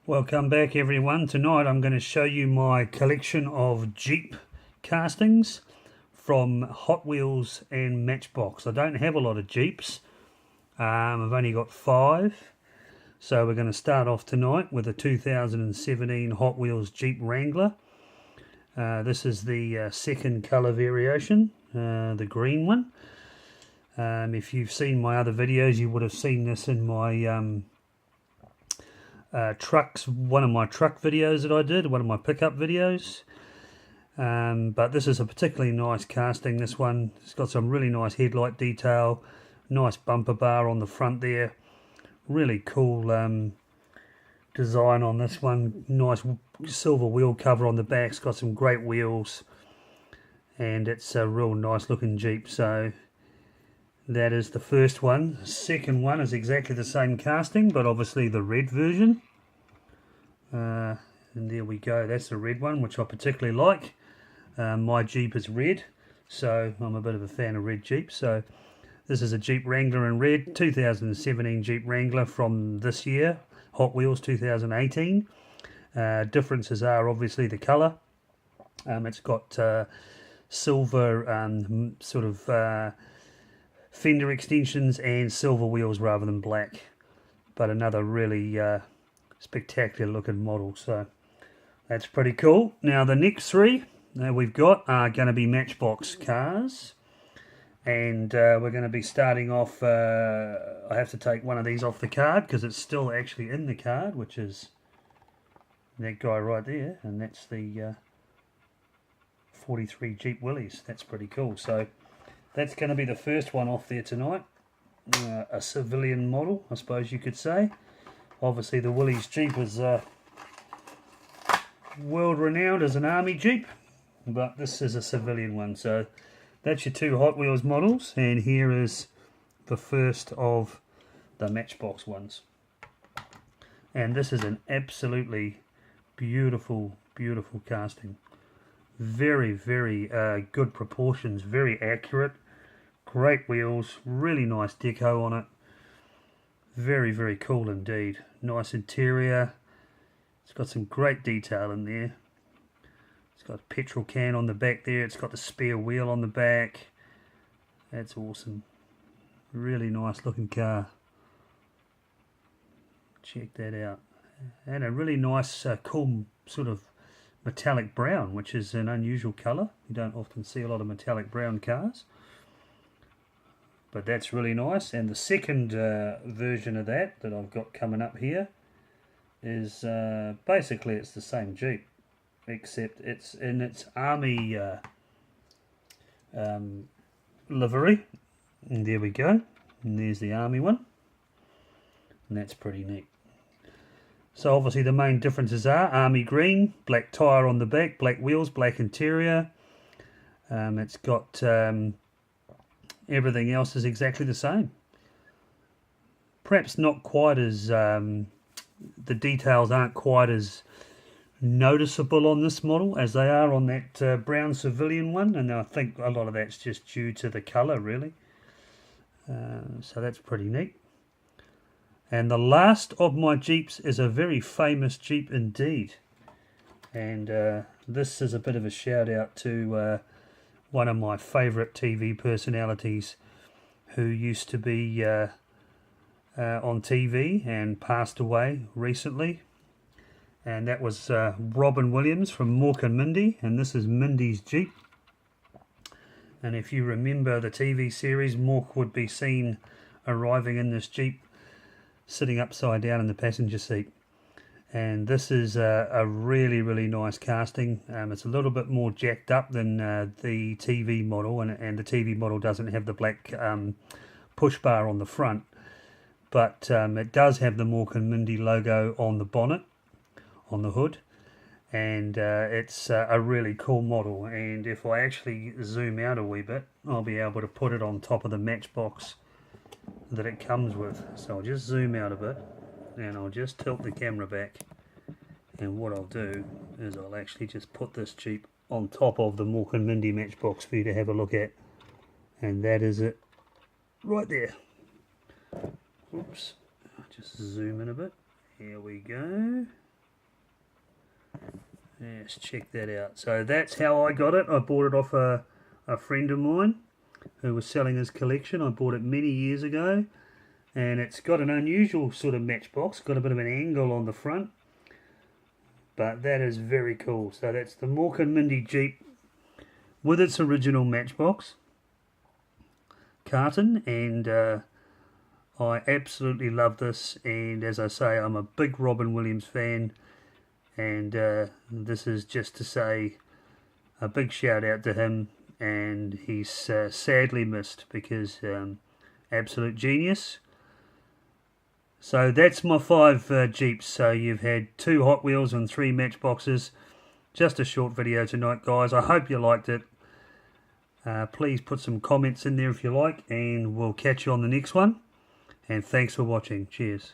Welcome back everyone. Tonight I'm going to show you my collection of Jeep castings from Hot Wheels and Matchbox. I don't have a lot of Jeeps. I've only got 5. So we're going to start off tonight with a 2017 Hot Wheels Jeep Wrangler. This is the second colour variation, the green one. If you've seen my other videos, you would have seen this in my one of my truck videos that I did, one of my pickup videos. But this is a particularly nice casting. This one, it's got some really nice headlight detail, nice bumper bar on the front there, really cool design on this one, nice silver wheel cover on the back. It's got some great wheels, and it's a real nice looking Jeep. So that is the first one. The second one is exactly the same casting, but obviously the red version. And there we go, that's the red one, which I particularly like. My Jeep is red, so I'm a bit of a fan of red Jeeps. So this is a Jeep Wrangler in red, 2017 Jeep Wrangler from this year, Hot Wheels 2018. Differences are obviously the colour. It's got silver sort of fender extensions and silver wheels rather than black, but another really spectacular looking model, so that's pretty cool. Now the next 3 we've got are going to be Matchbox cars, and we're going to be starting off, I have to take one of these off the card because it's still actually in the card, which is that guy right there, and that's the 43 Jeep Willys. That's pretty cool. So that's going to be the first one off there tonight. A civilian model, I suppose you could say. Obviously the Willys Jeep is world renowned as an army Jeep, but this is a civilian one. So that's your 2 Hot Wheels models, and here is the first of the Matchbox ones. And this is an absolutely beautiful casting. Very good proportions, very accurate. Great wheels, really nice deco on it. Very cool indeed. Nice interior. It's got some great detail in there. It's got a petrol can on the back there. It's got the spare wheel on the back. That's awesome. Really nice looking car. Check that out. And a really nice cool sort of metallic brown, which is an unusual colour. You don't often see a lot of metallic brown cars, but that's really nice. And the second version of that I've got coming up here is basically it's the same Jeep, except it's in its army livery. And there we go, and there's the army one, and that's pretty neat. So obviously the main differences are army green, black tyre on the back, black wheels, black interior. It's got everything else is exactly the same. Perhaps not quite as the details aren't quite as noticeable on this model as they are on that brown civilian one, and I think a lot of that's just due to the colour really. So that's pretty neat. And the last of my Jeeps is a very famous Jeep indeed, and this is a bit of a shout out to one of my favourite TV personalities who used to be on TV and passed away recently, and that was Robin Williams from Mork and Mindy, and this is Mindy's Jeep. And if you remember the TV series, Mork would be seen arriving in this Jeep sitting upside down in the passenger seat. And this is a really nice casting. It's a little bit more jacked up than the TV model, and the TV model doesn't have the black push bar on the front, but it does have the Mork and Mindy logo on the bonnet, on the hood, and it's a really cool model. And if I actually zoom out a wee bit, I'll be able to put it on top of the Matchbox that it comes with. So I'll just zoom out a bit, and I'll just tilt the camera back, and what I'll do is I'll actually just put this Jeep on top of the Mork and Mindy Matchbox for you to have a look at, and that is it right there. Oops, I'll just zoom in a bit. Here we go. Yes, check that out. So that's how I got it. I bought it off a friend of mine who was selling his collection. I bought it many years ago, and it's got an unusual sort of matchbox, got a bit of an angle on the front, but that is very cool. So that's the Mork and Mindy Jeep with its original matchbox carton, and I absolutely love this. And as I say, I'm a big Robin Williams fan, and this is just to say a big shout out to him. And he's sadly missed because absolute genius. So that's my 5 Jeeps. So you've had 2 Hot Wheels and 3 Matchboxes. Just a short video tonight, guys. I hope you liked it. Please put some comments in there if you like, and we'll catch you on the next one. And thanks for watching. Cheers.